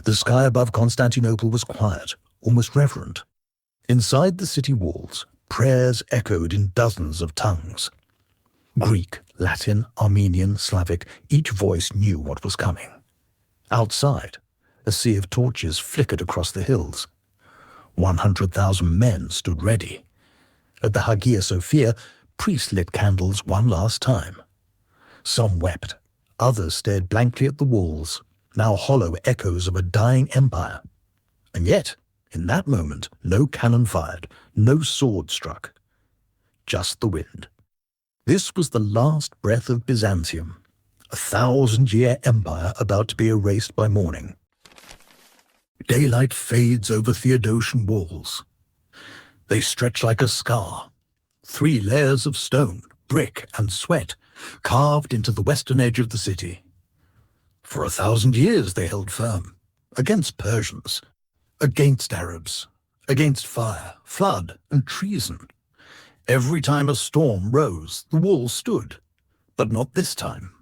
The sky above Constantinople was quiet, almost reverent. Inside the city walls, prayers echoed in dozens of tongues. Greek, Latin, Armenian, Slavic, each voice knew what was coming. Outside, a sea of torches flickered across the hills. 100,000 men stood ready. At the Hagia Sophia, priests lit candles one last time. Some wept. Others stared blankly at the walls, now hollow echoes of a dying empire. And yet, in that moment, no cannon fired, no sword struck. Just the wind. This was the last breath of Byzantium, a 1,000-year empire about to be erased by morning. Daylight fades over Theodosian walls. They stretch like a scar, 3 layers of stone, brick, and sweat, carved into the western edge of the city. For 1,000 years they held firm, against Persians, against Arabs, against fire, flood, and treason. Every time a storm rose, the walls stood, but not this time.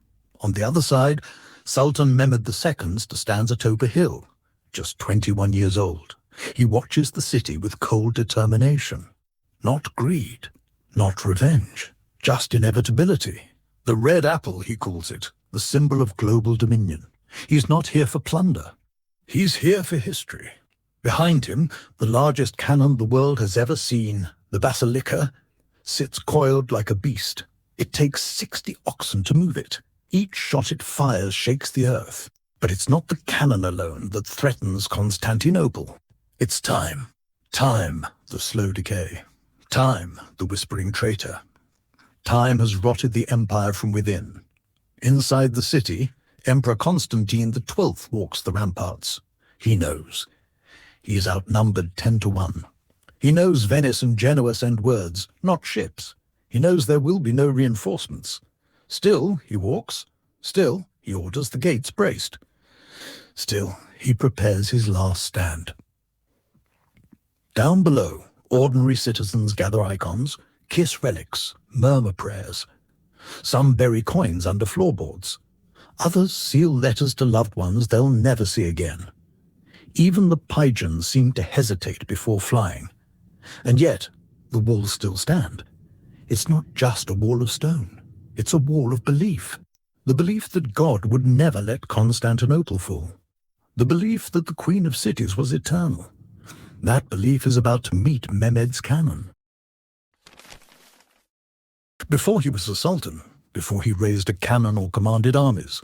On the other side, Sultan Mehmed II stands atop a hill, just 21 years old. He watches the city with cold determination. Not greed, not revenge, just inevitability. The red apple, he calls it, the symbol of global dominion. He's not here for plunder. He's here for history. Behind him, the largest cannon the world has ever seen, the Basilica, sits coiled like a beast. It takes 60 oxen to move it. Each shot it fires shakes the earth. But it's not the cannon alone that threatens Constantinople. It's time. Time, the slow decay. Time, the whispering traitor. Time has rotted the empire from within. Inside the city, Emperor Constantine XII walks the ramparts. He knows. He is outnumbered 10-1. He knows Venice and Genoa send words, not ships. He knows there will be no reinforcements. Still, he walks. Still, he orders the gates braced. Still, he prepares his last stand. Down below, ordinary citizens gather icons, kiss relics, murmur prayers. Some bury coins under floorboards. Others seal letters to loved ones they'll never see again. Even the pigeons seem to hesitate before flying. And yet, the walls still stand. It's not just a wall of stone. It's a wall of belief. The belief that God would never let Constantinople fall. The belief that the Queen of Cities was eternal. That belief is about to meet Mehmed's cannon. Before he was a sultan, before he raised a cannon or commanded armies,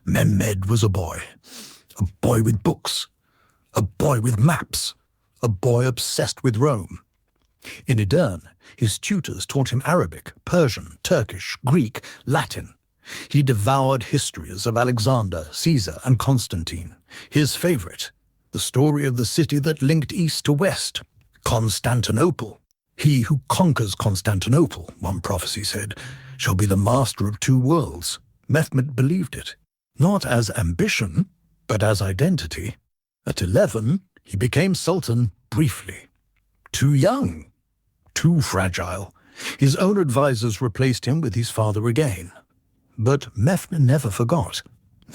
Mehmed was a boy with books, a boy with maps, a boy obsessed with Rome. In Edirne, his tutors taught him Arabic, Persian, Turkish, Greek, Latin. He devoured histories of Alexander, Caesar, and Constantine. His favorite, the story of the city that linked east to west, Constantinople. He who conquers Constantinople, one prophecy said, shall be the master of 2 worlds. Mehmed believed it, not as ambition, but as identity. At 11, he became sultan briefly. Too young, too fragile. His own advisors replaced him with his father again. But Mehmed never forgot.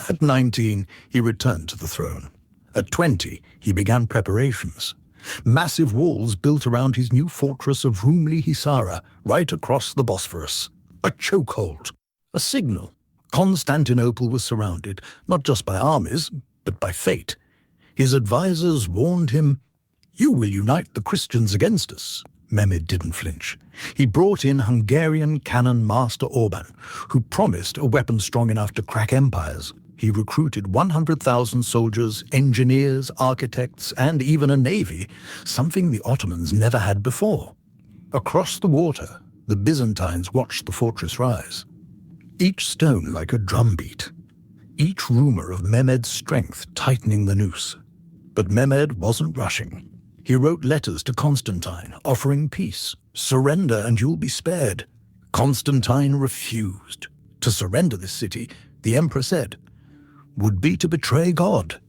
At 19, he returned to the throne. At 20, he began preparations. Massive walls built around his new fortress of Rumeli Hisara, right across the Bosphorus. A chokehold, a signal. Constantinople was surrounded, not just by armies, but by fate. His advisors warned him, "You will unite the Christians against us." Mehmed didn't flinch. He brought in Hungarian cannon master Orban, who promised a weapon strong enough to crack empires. He recruited 100,000 soldiers, engineers, architects, and even a navy, something the Ottomans never had before. Across the water, the Byzantines watched the fortress rise. Each stone like a drumbeat. Each rumor of Mehmed's strength tightening the noose. But Mehmed wasn't rushing. He wrote letters to Constantine, offering peace. Surrender and you'll be spared. Constantine refused. To surrender this city, the emperor said, would be to betray God.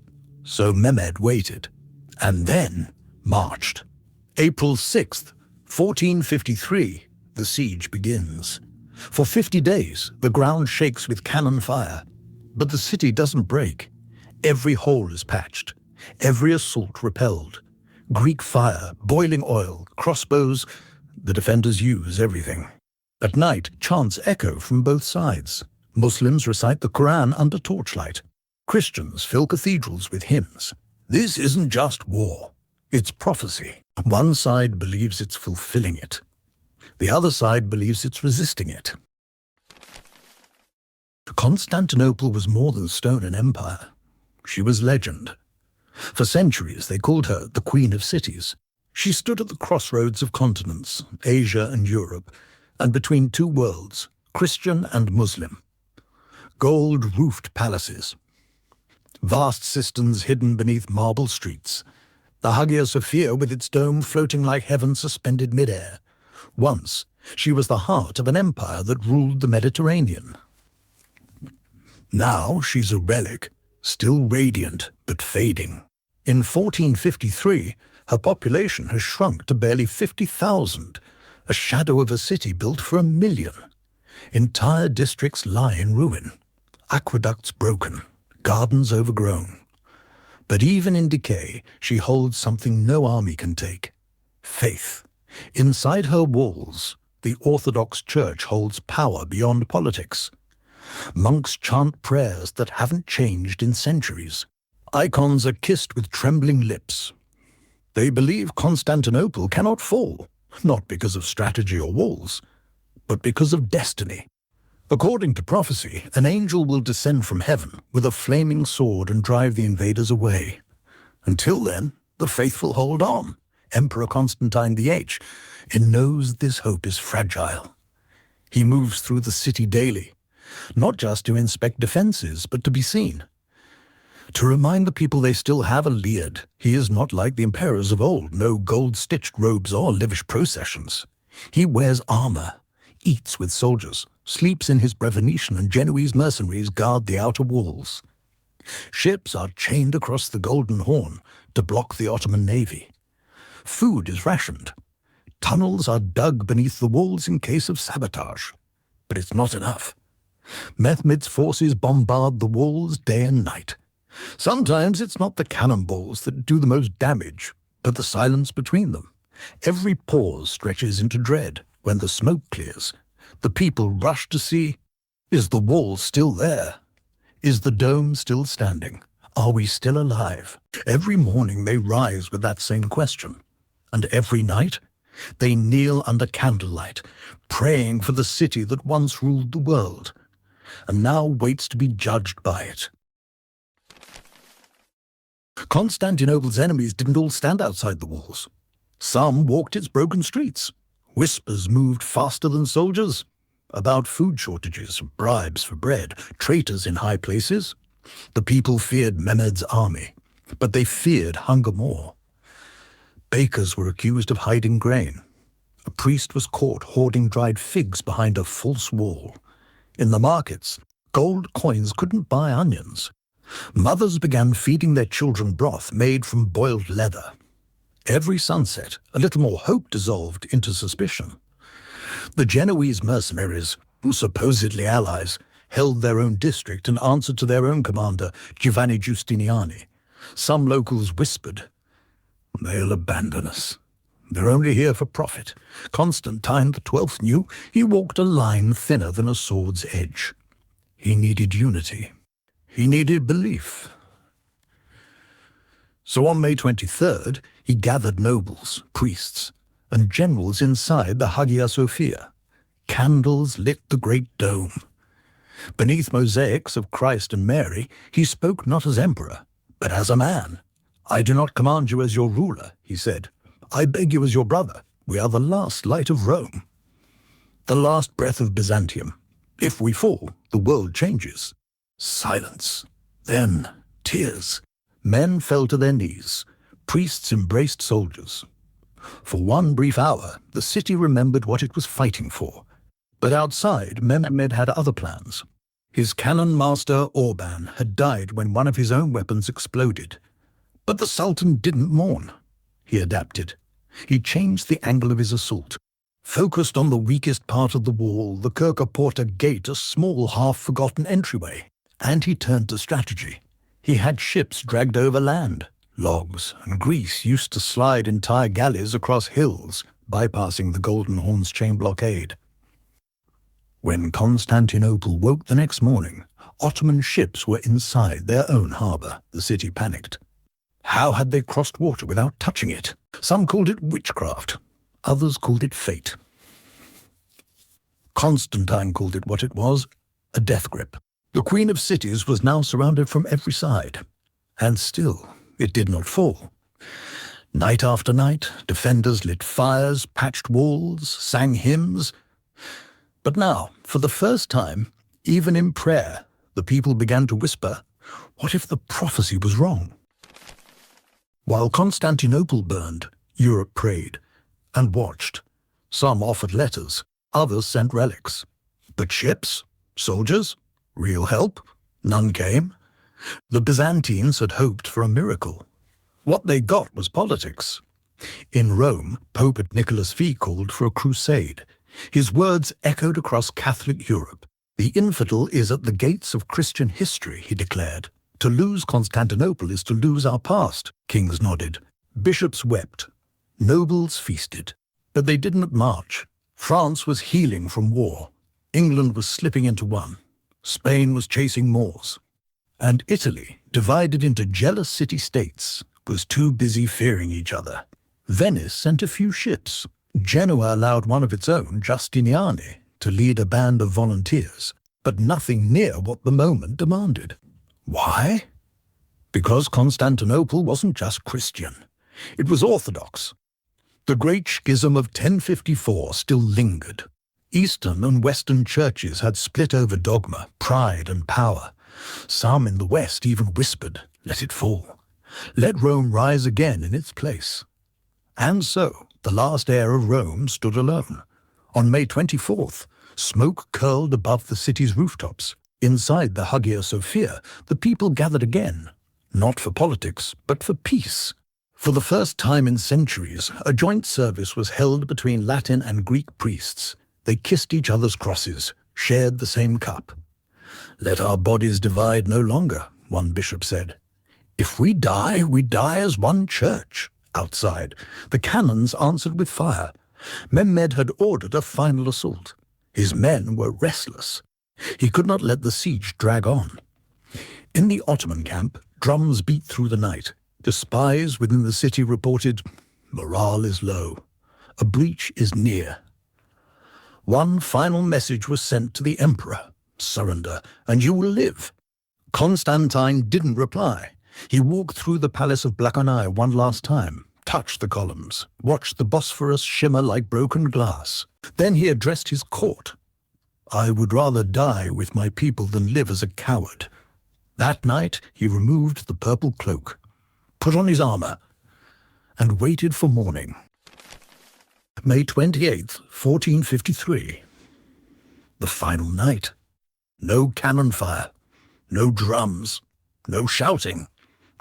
So Mehmed waited, and then marched. April 6th, 1453, the siege begins. For 50 days, the ground shakes with cannon fire. But the city doesn't break. Every hole is patched. Every assault repelled. Greek fire, boiling oil, crossbows. The defenders use everything. At night, chants echo from both sides. Muslims recite the Quran under torchlight. Christians fill cathedrals with hymns. This isn't just war. It's prophecy. One side believes it's fulfilling it. The other side believes it's resisting it. Constantinople was more than stone and empire. She was legend. For centuries, they called her the Queen of Cities. She stood at the crossroads of continents, Asia and Europe, and between two worlds, Christian and Muslim. Gold-roofed palaces, vast cisterns hidden beneath marble streets, the Hagia Sophia with its dome floating like heaven suspended mid-air. Once, she was the heart of an empire that ruled the Mediterranean. Now she's a relic, still radiant but fading. In 1453, her population has shrunk to barely 50,000, a shadow of a city built for 1 million. Entire districts lie in ruin, aqueducts broken, gardens overgrown. But even in decay, she holds something no army can take: faith. Inside her walls, the Orthodox Church holds power beyond politics. Monks chant prayers that haven't changed in centuries. Icons are kissed with trembling lips. They believe Constantinople cannot fall, not because of strategy or walls, but because of destiny. According to prophecy, an angel will descend from heaven with a flaming sword and drive the invaders away. Until then, the faithful hold on. Emperor Constantine VIII knows this hope is fragile. He moves through the city daily, not just to inspect defenses, but to be seen. To remind the people they still have a Iliad. He is not like the emperors of old, no gold-stitched robes or lavish processions. He wears armor, eats with soldiers, sleeps in his Venetian and Genoese mercenaries guard the outer walls. Ships are chained across the Golden Horn to block the Ottoman navy. Food is rationed. Tunnels are dug beneath the walls in case of sabotage. But it's not enough. Mehmed's forces bombard the walls day and night. Sometimes it's not the cannonballs that do the most damage, but the silence between them. Every pause stretches into dread. When the smoke clears, the people rush to see, is the wall still there? Is the dome still standing? Are we still alive? Every morning they rise with that same question. And every night, they kneel under candlelight, praying for the city that once ruled the world, and now waits to be judged by it. Constantinople's enemies didn't all stand outside the walls. Some walked its broken streets. Whispers moved faster than soldiers about food shortages, bribes for bread, traitors in high places. The people feared Mehmed's army, but they feared hunger more. Bakers were accused of hiding grain. A priest was caught hoarding dried figs behind a false wall. In the markets, gold coins couldn't buy onions. Mothers began feeding their children broth made from boiled leather. Every sunset, a little more hope dissolved into suspicion. The Genoese mercenaries, who supposedly allies, held their own district and answered to their own commander, Giovanni Giustiniani. Some locals whispered, "They'll abandon us. They're only here for profit." Constantine XII knew he walked a line thinner than a sword's edge. He needed unity. He needed belief. So on May 23rd, he gathered nobles, priests, and generals inside the Hagia Sophia. Candles lit the great dome. Beneath mosaics of Christ and Mary, he spoke not as emperor, but as a man. "I do not command you as your ruler," he said. "I beg you as your brother. We are the last light of Rome, the last breath of Byzantium. If we fall, the world changes." Silence. Then tears. Men fell to their knees. Priests embraced soldiers. For one brief hour, the city remembered what it was fighting for. But outside, Mehmed had other plans. His cannon master, Orban, had died when one of his own weapons exploded. But the Sultan didn't mourn. He adapted. He changed the angle of his assault. Focused on the weakest part of the wall, the Kirka gate, a small, half-forgotten entryway. And he turned to strategy. He had ships dragged over land, logs, and grease used to slide entire galleys across hills, bypassing the Golden Horn's chain blockade. When Constantinople woke the next morning, Ottoman ships were inside their own harbour. The city panicked. How had they crossed water without touching it? Some called it witchcraft. Others called it fate. Constantine called it what it was, a death grip. The Queen of Cities was now surrounded from every side. And still, it did not fall. Night after night, defenders lit fires, patched walls, sang hymns. But now, for the first time, even in prayer, the people began to whisper, what if the prophecy was wrong? While Constantinople burned, Europe prayed and watched. Some offered letters, others sent relics. But ships? Soldiers? Real help? None came. The Byzantines had hoped for a miracle. What they got was politics. In Rome, Pope Nicholas V called for a crusade. His words echoed across Catholic Europe. The infidel is at the gates of Christian history, he declared. To lose Constantinople is to lose our past. Kings nodded. Bishops wept. Nobles feasted. But they didn't march. France was healing from war. England was slipping into one. Spain was chasing Moors. And Italy, divided into jealous city-states, was too busy fearing each other. Venice sent a few ships. Genoa allowed one of its own, Giustiniani, to lead a band of volunteers, but nothing near what the moment demanded. Why? Because Constantinople wasn't just Christian. It was Orthodox. The Great Schism of 1054 still lingered. Eastern and Western churches had split over dogma, pride and power. Some in the West even whispered, let it fall. Let Rome rise again in its place. And so, the last heir of Rome stood alone. On May 24th, smoke curled above the city's rooftops. Inside the Hagia Sophia, the people gathered again, not for politics, but for peace. For the first time in centuries, a joint service was held between Latin and Greek priests. They kissed each other's crosses, shared the same cup. Let our bodies divide no longer, one bishop said. If we die as one church. Outside, the cannons answered with fire. Mehmed had ordered a final assault. His men were restless. He could not let the siege drag on. In the Ottoman camp, drums beat through the night. The spies within the city reported, morale is low. A breach is near. One final message was sent to the emperor. Surrender, and you will live. Constantine didn't reply. He walked through the palace of Blackernai one last time, touched the columns, watched the Bosphorus shimmer like broken glass. Then he addressed his court. I would rather die with my people than live as a coward. That night he removed the purple cloak, put on his armor, and waited for morning. May 28th, 1453. The final night. No cannon fire, no drums, no shouting,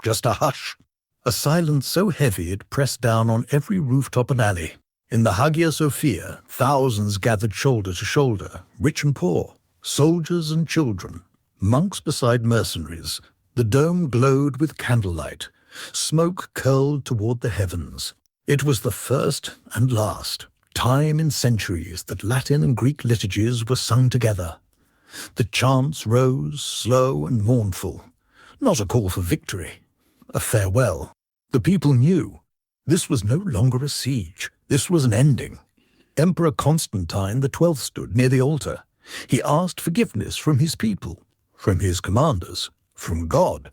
just a hush. A silence so heavy it pressed down on every rooftop and alley. In the Hagia Sophia, thousands gathered shoulder to shoulder, rich and poor, soldiers and children, monks beside mercenaries. The dome glowed with candlelight. Smoke curled toward the heavens. It was the first and last time in centuries that Latin and Greek liturgies were sung together. The chants rose, slow and mournful. Not a call for victory, a farewell. The people knew this was no longer a siege. This was an ending. Emperor Constantine XII stood near the altar. He asked forgiveness from his people, from his commanders, from God.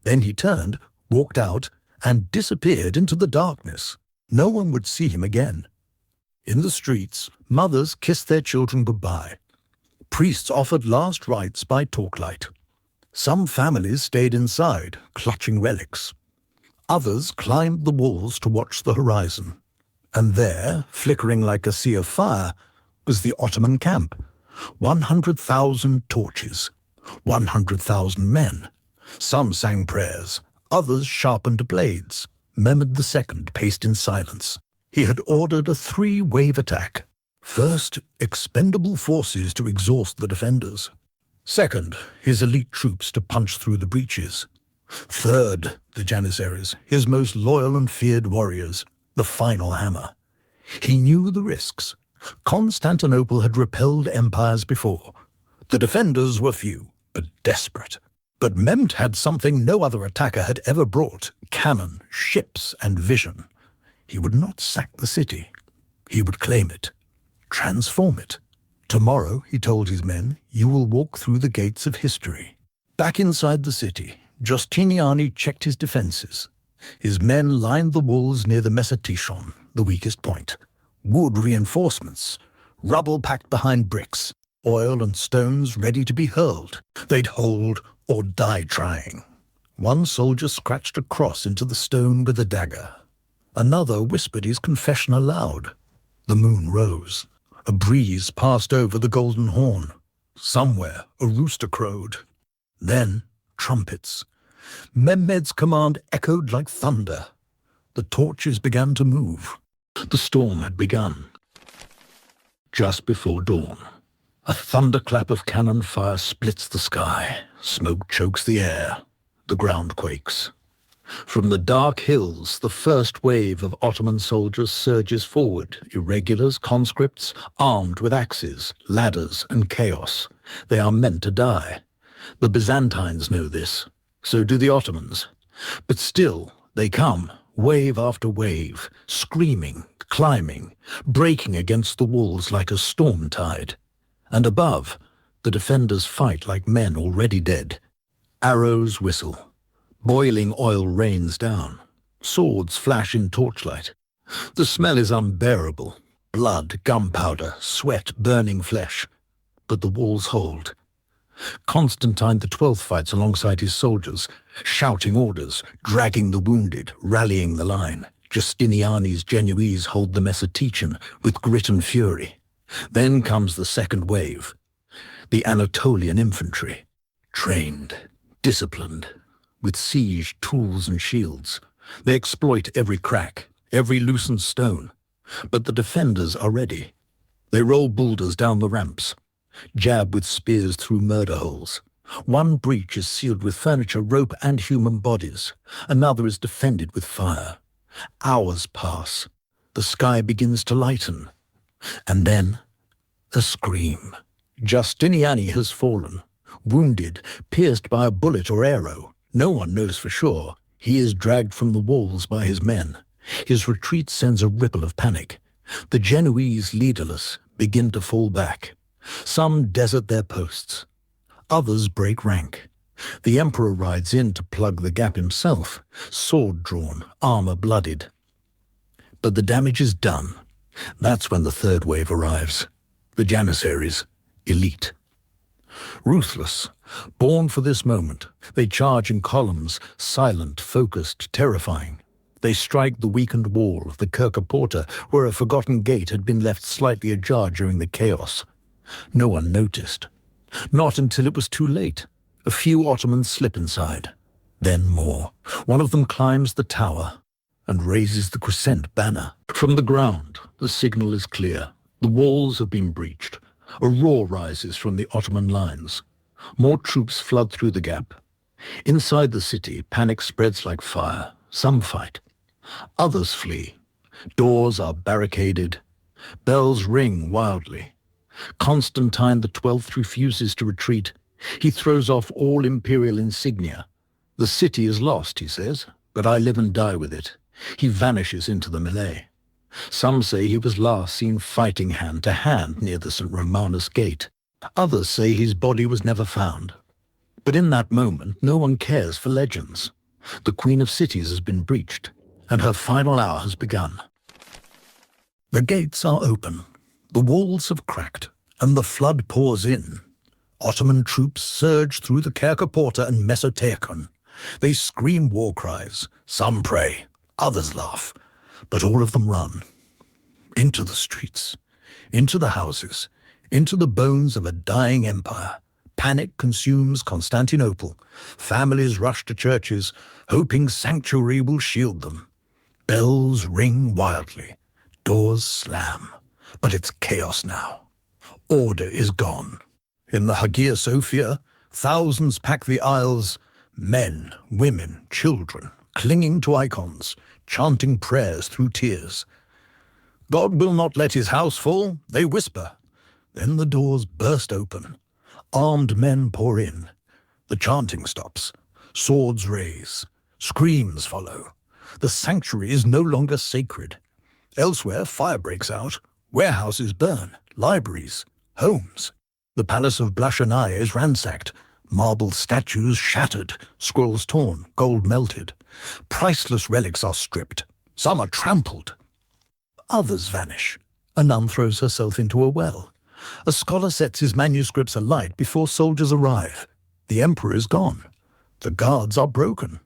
Then he turned, walked out, and disappeared into the darkness. No one would see him again. In the streets, mothers kissed their children goodbye. Priests offered last rites by torchlight. Some families stayed inside, clutching relics. Others climbed the walls to watch the horizon. And there, flickering like a sea of fire, was the Ottoman camp. 100,000 torches, 100,000 men. Some sang prayers, others sharpened blades. Mehmed II paced in silence. He had ordered a 3-wave attack. First, expendable forces to exhaust the defenders. Second, his elite troops to punch through the breaches. Third, the Janissaries, his most loyal and feared warriors, the final hammer. He knew the risks. Constantinople had repelled empires before. The defenders were few, but desperate. But Mehmed had something no other attacker had ever brought: cannon, ships, and vision. He would not sack the city. He would claim it, transform it. Tomorrow, he told his men, you will walk through the gates of history. Back inside the city, Justiniani checked his defenses. His men lined the walls near the Mesotishon, the weakest point. Wood reinforcements, rubble packed behind bricks, oil and stones ready to be hurled. They'd hold or die trying. One soldier scratched a cross into the stone with a dagger. Another whispered his confession aloud. The moon rose. A breeze passed over the Golden Horn. Somewhere a rooster crowed. Then trumpets. Mehmed's command echoed like thunder. The torches began to move. The storm had begun. Just before dawn, a thunderclap of cannon fire splits the sky. Smoke chokes the air. The ground quakes. From the dark hills, the first wave of Ottoman soldiers surges forward, irregulars, conscripts, armed with axes, ladders, and chaos. They are meant to die. The Byzantines know this. So do the Ottomans. But still, they come, wave after wave, screaming, climbing, breaking against the walls like a storm tide. And above, the defenders fight like men already dead. Arrows whistle. Boiling oil rains down. Swords flash in torchlight. The smell is unbearable. Blood, gunpowder, sweat, burning flesh. But the walls hold. Constantine XII fights alongside his soldiers, shouting orders, dragging the wounded, rallying the line. Justiniani's Genoese hold the Mesotishon with grit and fury. Then comes the second wave. The Anatolian infantry. Trained, disciplined, with siege tools and shields. They exploit every crack, every loosened stone. But the defenders are ready. They roll boulders down the ramps, jab with spears through murder holes. One breach is sealed with furniture, rope, and human bodies. Another is defended with fire. Hours pass. The sky begins to lighten. And then, a scream. Justiniani has fallen, wounded, pierced by a bullet or arrow. No one knows for sure. He is dragged from the walls by his men. His retreat sends a ripple of panic. The Genoese, leaderless, begin to fall back. Some desert their posts. Others break rank. The emperor rides in to plug the gap himself, sword drawn, armor bloodied. But the damage is done. That's when the third wave arrives. The Janissaries, elite. Ruthless, born for this moment, they charge in columns, silent, focused, terrifying. They strike the weakened wall of the Kirka Porta, where a forgotten gate had been left slightly ajar during the chaos. No one noticed. Not until it was too late. A few Ottomans slip inside. Then more. One of them climbs the tower and raises the crescent banner. From the ground, the signal is clear. The walls have been breached. A roar rises from the Ottoman lines. More troops flood through the gap. Inside the city, panic spreads like fire. Some fight. Others flee. Doors are barricaded. Bells ring wildly. Constantine XII refuses to retreat. He throws off all imperial insignia. The city is lost, he says, but I live and die with it. He vanishes into the melee. Some say he was last seen fighting hand to hand near the St. Romanus Gate. Others say his body was never found. But in that moment, no one cares for legends. The Queen of Cities has been breached, and her final hour has begun. The gates are open. The walls have cracked, and the flood pours in. Ottoman troops surge through the Kirka Porta and Mesoteichon. They scream war cries. Some pray, others laugh, but all of them run. Into the streets, into the houses, into the bones of a dying empire. Panic consumes Constantinople. Families rush to churches, hoping sanctuary will shield them. Bells ring wildly. Doors slam. But it's chaos now. Order is gone. In the Hagia Sophia, thousands pack the aisles. Men, women, children, clinging to icons, chanting prayers through tears. God will not let his house fall, they whisper. Then the doors burst open. Armed men pour in. The chanting stops. Swords raise. Screams follow. The sanctuary is no longer sacred. Elsewhere, fire breaks out. Warehouses burn. Libraries. Homes. The palace of Blashanai is ransacked. Marble statues shattered. Scrolls torn. Gold melted. Priceless relics are stripped. Some are trampled. Others vanish. A nun throws herself into a well. A scholar sets his manuscripts alight before soldiers arrive. The emperor is gone. The guards are broken.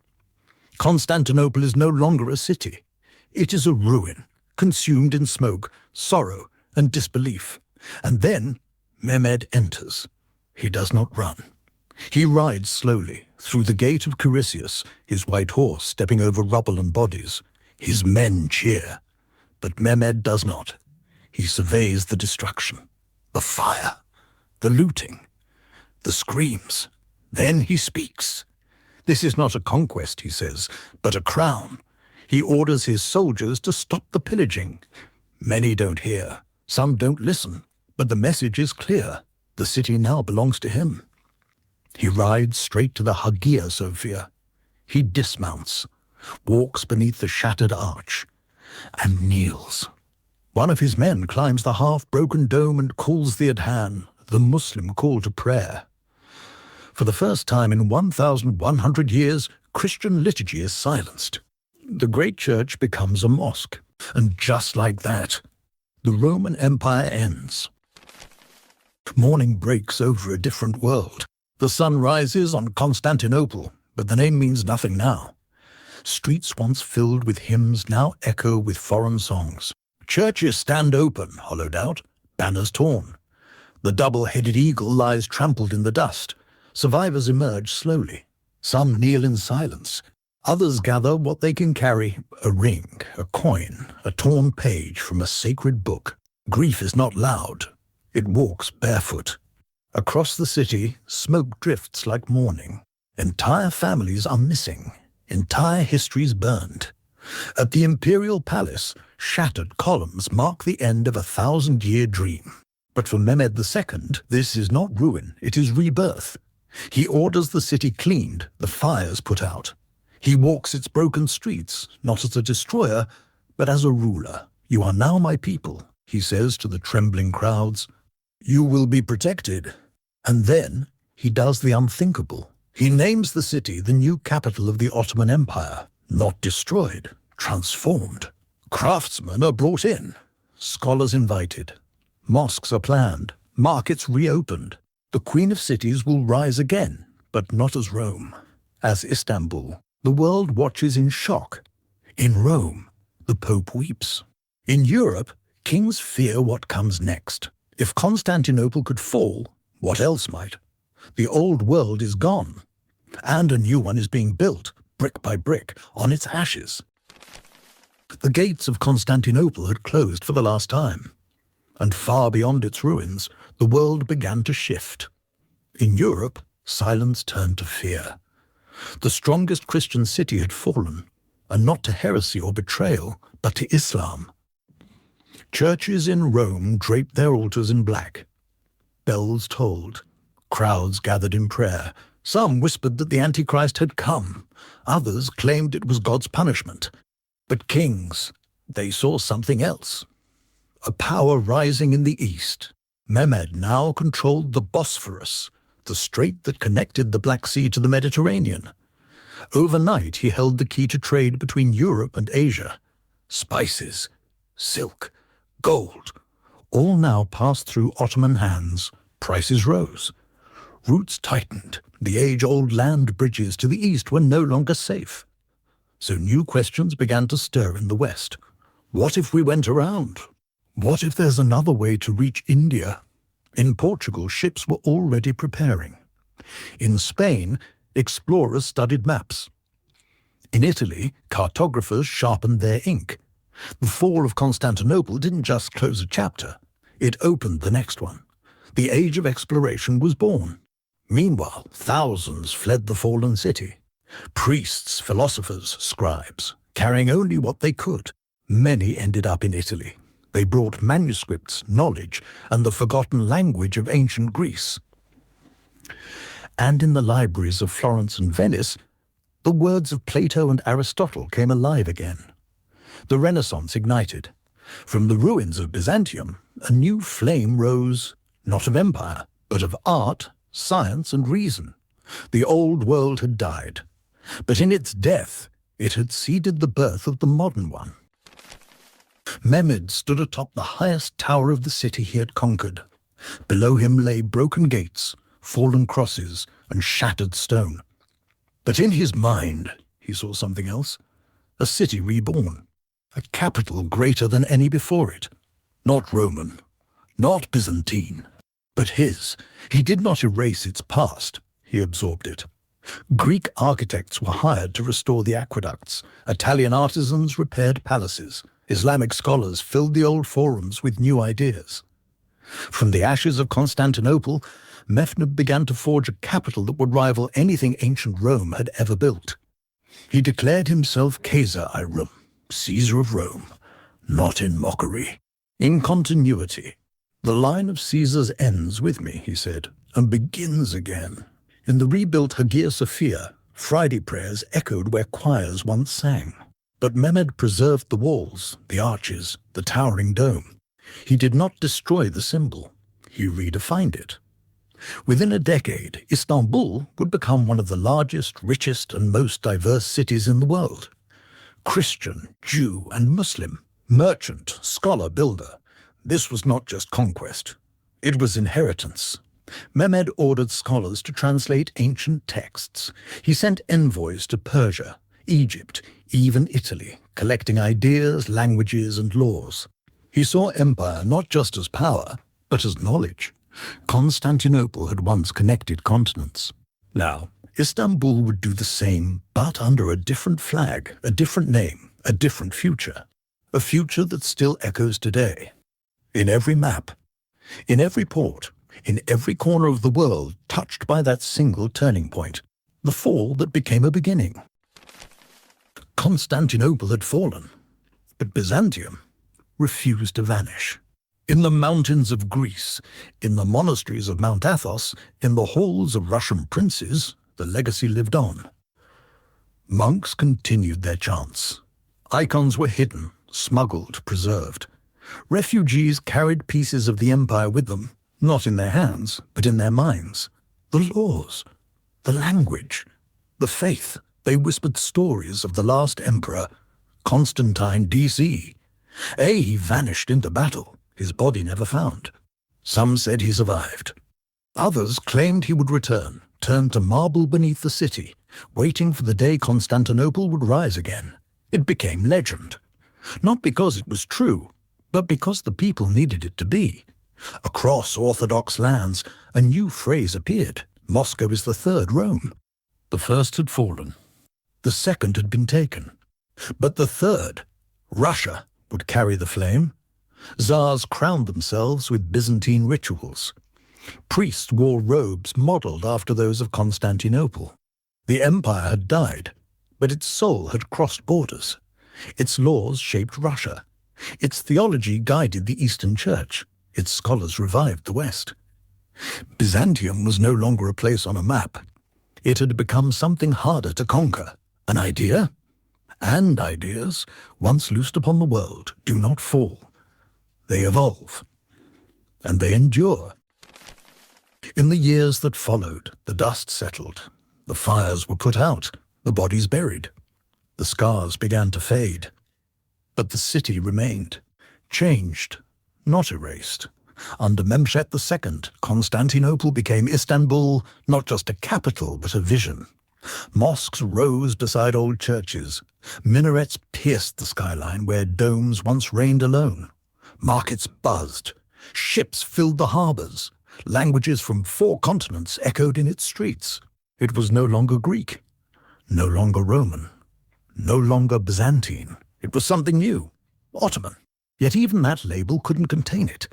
Constantinople is no longer a city. It is a ruin, consumed in smoke, sorrow, and disbelief. And then Mehmed enters. He does not run. He rides slowly through the gate of Carisius, his white horse stepping over rubble and bodies. His men cheer. But Mehmed does not. He surveys the destruction, the fire, the looting, the screams. Then he speaks. This is not a conquest, he says, but a crown. He orders his soldiers to stop the pillaging. Many don't hear. Some don't listen. But the message is clear. The city now belongs to him. He rides straight to the Hagia Sophia. He dismounts, walks beneath the shattered arch, and kneels. One of his men climbs the half-broken dome and calls the adhan, the Muslim call to prayer. For the first time in 1,100 years, Christian liturgy is silenced. The great church becomes a mosque, and just like that, the Roman Empire ends. Morning breaks over a different world. The sun rises on Constantinople, but the name means nothing now. Streets once filled with hymns now echo with foreign songs. Churches stand open, hollowed out, banners torn. The double-headed eagle lies trampled in the dust. Survivors emerge slowly. Some kneel in silence. Others gather what they can carry, a ring, a coin, a torn page from a sacred book. Grief is not loud. It walks barefoot. Across the city, smoke drifts like mourning. Entire families are missing. Entire histories burned. At the imperial palace, shattered columns mark the end of a 1,000-year dream. But for Mehmed II, this is not ruin, it is rebirth. He orders the city cleaned, the fires put out. He walks its broken streets, not as a destroyer, but as a ruler. You are now my people, he says to the trembling crowds. You will be protected. And then he does the unthinkable. He names the city the new capital of the Ottoman Empire, not destroyed, transformed. Craftsmen are brought in, scholars invited. Mosques are planned, markets reopened. The Queen of Cities will rise again, but not as Rome. As Istanbul, the world watches in shock. In Rome, the Pope weeps. In Europe, kings fear what comes next. If Constantinople could fall, what else might? The old world is gone, and a new one is being built, brick by brick, on its ashes. The gates of Constantinople had closed for the last time, and far beyond its ruins, the world began to shift. In Europe, silence turned to fear. The strongest Christian city had fallen, and not to heresy or betrayal, but to Islam. Churches in Rome draped their altars in black. Bells tolled. Crowds gathered in prayer. Some whispered that the Antichrist had come. Others claimed it was God's punishment. But kings, they saw something else. A power rising in the east. Mehmed now controlled the Bosphorus, the strait that connected the Black Sea to the Mediterranean. Overnight, he held the key to trade between Europe and Asia. Spices, silk, gold, all now passed through Ottoman hands. Prices rose. Routes tightened. The age-old land bridges to the east were no longer safe. So new questions began to stir in the west. What if we went around? What if there's another way to reach India? In Portugal, ships were already preparing. In Spain, explorers studied maps. In Italy, cartographers sharpened their ink. The fall of Constantinople didn't just close a chapter. It opened the next one. The age of exploration was born. Meanwhile, thousands fled the fallen city. Priests, philosophers, scribes, carrying only what they could. Many ended up in Italy. They brought manuscripts, knowledge, and the forgotten language of ancient Greece. And in the libraries of Florence and Venice, the words of Plato and Aristotle came alive again. The Renaissance ignited. From the ruins of Byzantium, a new flame rose, not of empire, but of art, science, and reason. The old world had died, but in its death, it had seeded the birth of the modern one. Mehmed stood atop the highest tower of the city he had conquered. Below him lay broken gates, fallen crosses, and shattered stone. But in his mind, he saw something else. A city reborn. A capital greater than any before it. Not Roman, not Byzantine, but his. He did not erase its past. He absorbed it. Greek architects were hired to restore the aqueducts. Italian artisans repaired palaces. Islamic scholars filled the old forums with new ideas. From the ashes of Constantinople, Mehmed began to forge a capital that would rival anything ancient Rome had ever built. He declared himself Caesar I Rum, Caesar of Rome, not in mockery, in continuity. The line of Caesars ends with me, he said, and begins again. In the rebuilt Hagia Sophia, Friday prayers echoed where choirs once sang. But Mehmed preserved the walls, the arches, the towering dome. He did not destroy the symbol. He redefined it. Within a decade, Istanbul would become one of the largest, richest, and most diverse cities in the world. Christian, Jew, and Muslim, merchant, scholar, builder. This was not just conquest. It was inheritance. Mehmed ordered scholars to translate ancient texts. He sent envoys to Persia, Egypt, even Italy, collecting ideas, languages, and laws. He saw empire not just as power, but as knowledge. Constantinople had once connected continents. Now, Istanbul would do the same, but under a different flag, a different name, a different future. A future that still echoes today. In every map, in every port, in every corner of the world touched by that single turning point, the fall that became a beginning. Constantinople had fallen, but Byzantium refused to vanish. In the mountains of Greece, in the monasteries of Mount Athos, in the halls of Russian princes, the legacy lived on. Monks continued their chants. Icons were hidden, smuggled, preserved. Refugees carried pieces of the empire with them, not in their hands, but in their minds. The laws, the language, the faith. They whispered stories of the last emperor, Constantine D.C. He vanished into battle, his body never found. Some said he survived. Others claimed he would return, turned to marble beneath the city, waiting for the day Constantinople would rise again. It became legend. Not because it was true, but because the people needed it to be. Across Orthodox lands, a new phrase appeared. Moscow is the third Rome. The first had fallen. The second had been taken. But the third, Russia, would carry the flame. Tsars crowned themselves with Byzantine rituals. Priests wore robes modeled after those of Constantinople. The empire had died, but its soul had crossed borders. Its laws shaped Russia. Its theology guided the Eastern Church. Its scholars revived the West. Byzantium was no longer a place on a map. It had become something harder to conquer. An idea? And ideas, once loosed upon the world, do not fall. They evolve. And they endure. In the years that followed, the dust settled. The fires were put out, the bodies buried. The scars began to fade. But the city remained, changed, not erased. Under Mehmed II, Constantinople became Istanbul, not just a capital, but a vision. Mosques rose beside old churches. Minarets pierced the skyline where domes once reigned alone. Markets buzzed. Ships filled the harbors. Languages from 4 continents echoed in its streets. It was no longer Greek, no longer Roman, no longer Byzantine. It was something new, Ottoman. Yet even that label couldn't contain it.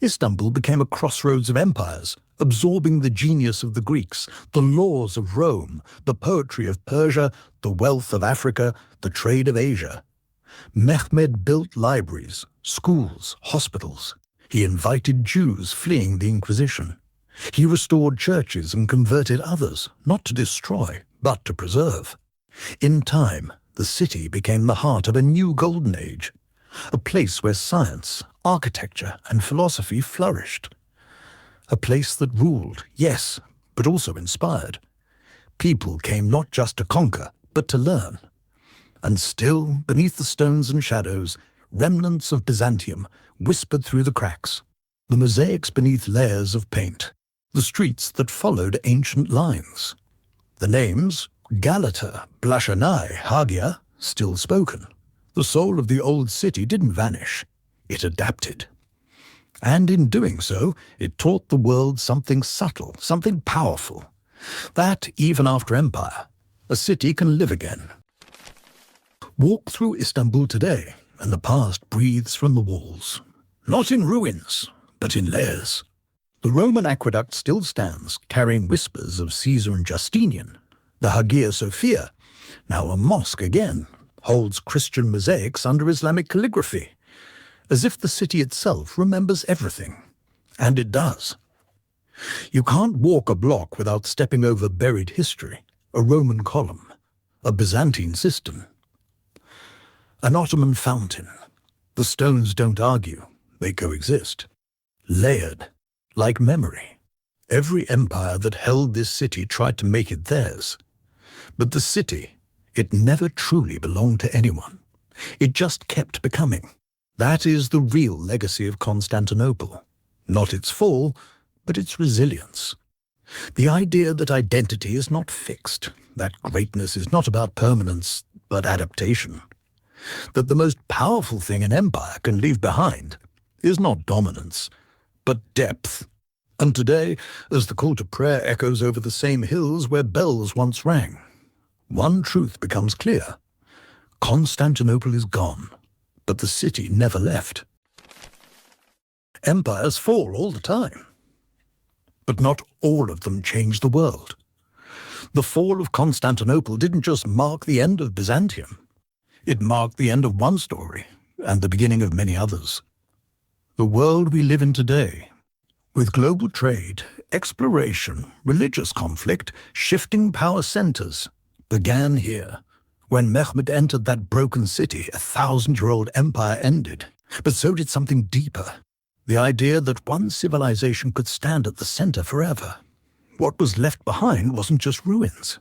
Istanbul became a crossroads of empires, absorbing the genius of the Greeks, the laws of Rome, the poetry of Persia, the wealth of Africa, the trade of Asia. Mehmed built libraries, schools, hospitals. He invited Jews fleeing the Inquisition. He restored churches and converted others, not to destroy, but to preserve. In time, the city became the heart of a new golden age, a place where science, architecture, and philosophy flourished. A place that ruled, yes, but also inspired. People came not just to conquer, but to learn. And still, beneath the stones and shadows, remnants of Byzantium whispered through the cracks, the mosaics beneath layers of paint, the streets that followed ancient lines. The names, Galata, Blashanai, Hagia, still spoken. The soul of the old city didn't vanish. It adapted. And in doing so, it taught the world something subtle, something powerful. That, even after empire, a city can live again. Walk through Istanbul today, and the past breathes from the walls. Not in ruins, but in layers. The Roman aqueduct still stands, carrying whispers of Caesar and Justinian. The Hagia Sophia, now a mosque again, holds Christian mosaics under Islamic calligraphy, as if the city itself remembers everything. And it does. You can't walk a block without stepping over buried history, a Roman column, a Byzantine cistern, an Ottoman fountain. The stones don't argue, they coexist. Layered, like memory. Every empire that held this city tried to make it theirs. But the city, it never truly belonged to anyone. It just kept becoming. That is the real legacy of Constantinople. Not its fall, but its resilience. The idea that identity is not fixed, that greatness is not about permanence, but adaptation. That the most powerful thing an empire can leave behind is not dominance, but depth. And today, as the call to prayer echoes over the same hills where bells once rang, one truth becomes clear. Constantinople is gone, but the city never left. Empires fall all the time, but not all of them change the world. The fall of Constantinople didn't just mark the end of Byzantium. It marked the end of one story and the beginning of many others. The world we live in today, with global trade, exploration, religious conflict, shifting power centers, began here. When Mehmed entered that broken city, a 1,000-year-old empire ended. But so did something deeper. The idea that one civilization could stand at the center forever. What was left behind wasn't just ruins.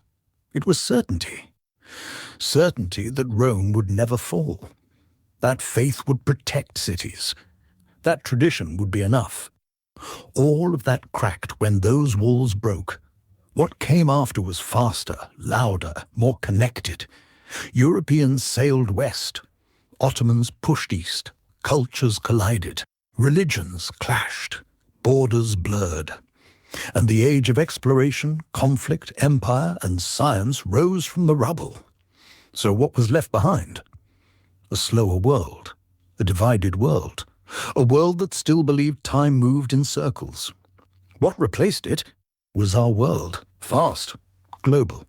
It was certainty. Certainty that Rome would never fall. That faith would protect cities. That tradition would be enough. All of that cracked when those walls broke. What came after was faster, louder, more connected. Europeans sailed west. Ottomans pushed east. Cultures collided. Religions clashed. Borders blurred. And the age of exploration, conflict, empire, and science rose from the rubble. So what was left behind? A slower world. A divided world. A world that still believed time moved in circles. What replaced it was our world. Fast, global,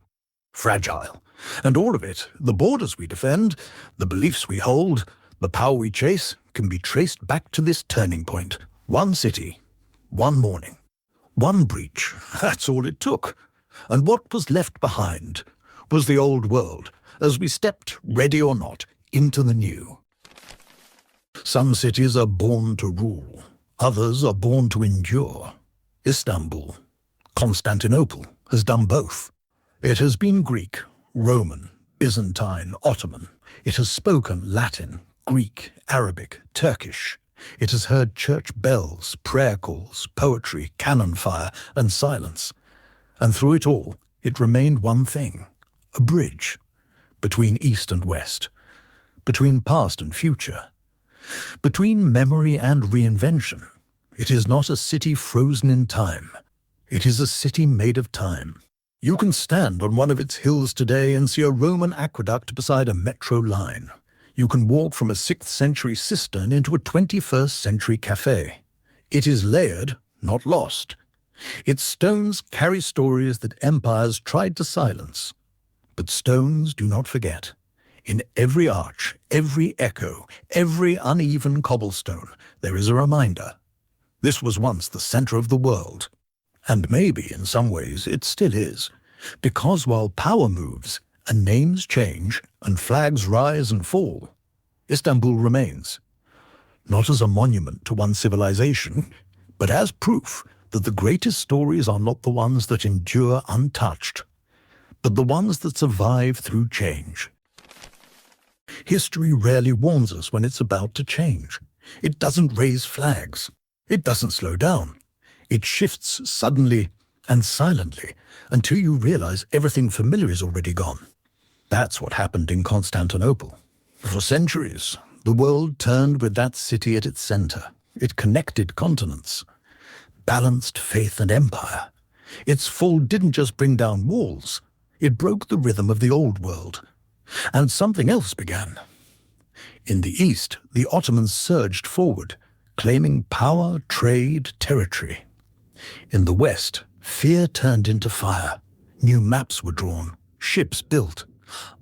fragile. And all of it, the borders we defend, the beliefs we hold, the power we chase, can be traced back to this turning point. One city, one morning, one breach. That's all it took. And what was left behind was the old world, as we stepped, ready or not, into the new. Some cities are born to rule. Others are born to endure. Istanbul, Constantinople, has done both. It has been Greek, Roman, Byzantine, Ottoman. It has spoken Latin, Greek, Arabic, Turkish. It has heard church bells, prayer calls, poetry, cannon fire, and silence. And through it all, it remained one thing, a bridge between East and West, between past and future, between memory and reinvention. It is not a city frozen in time. It is a city made of time. You can stand on one of its hills today and see a Roman aqueduct beside a metro line. You can walk from a 6th century cistern into a 21st century cafe. It is layered, not lost. Its stones carry stories that empires tried to silence. But stones do not forget. In every arch, every echo, every uneven cobblestone, there is a reminder. This was once the center of the world. And maybe, in some ways, it still is. Because while power moves, and names change, and flags rise and fall, Istanbul remains. Not as a monument to one civilization, but as proof that the greatest stories are not the ones that endure untouched, but the ones that survive through change. History rarely warns us when it's about to change. It doesn't raise flags. It doesn't slow down. It shifts suddenly and silently until you realize everything familiar is already gone. That's what happened in Constantinople. For centuries, the world turned with that city at its center. It connected continents, balanced faith and empire. Its fall didn't just bring down walls, it broke the rhythm of the old world. And something else began. In the east, the Ottomans surged forward, claiming power, trade, territory. In the west, fear turned into fire. New maps were drawn, ships built,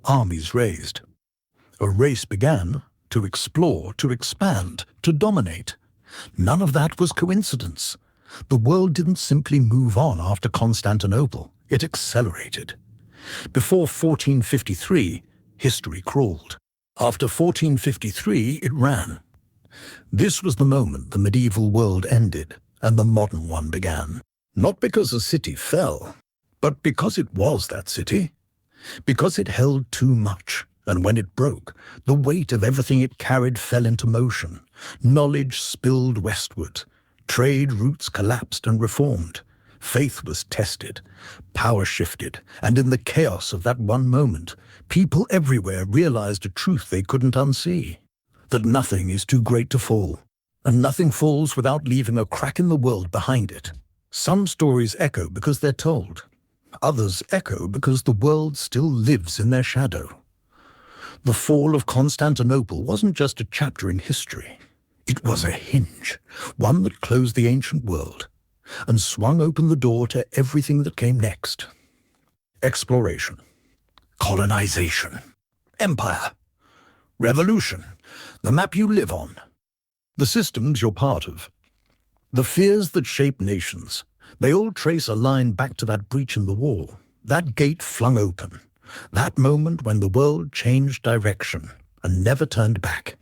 armies raised. A race began to explore, to expand, to dominate. None of that was coincidence. The world didn't simply move on after Constantinople. It accelerated. Before 1453, history crawled. After 1453, it ran. This was the moment the medieval world ended and the modern one began. Not because a city fell, but because it was that city. Because it held too much, and when it broke, the weight of everything it carried fell into motion. Knowledge spilled westward. Trade routes collapsed and reformed. Faith was tested. Power shifted. And in the chaos of that one moment, people everywhere realized a truth they couldn't unsee. That nothing is too great to fall. And nothing falls without leaving a crack in the world behind it. Some stories echo because they're told. Others echo because the world still lives in their shadow. The fall of Constantinople wasn't just a chapter in history. It was a hinge, one that closed the ancient world and swung open the door to everything that came next. Exploration, colonization, empire, revolution, the map you live on, the systems you're part of, the fears that shape nations. They all trace a line back to that breach in the wall, that gate flung open, that moment when the world changed direction and never turned back.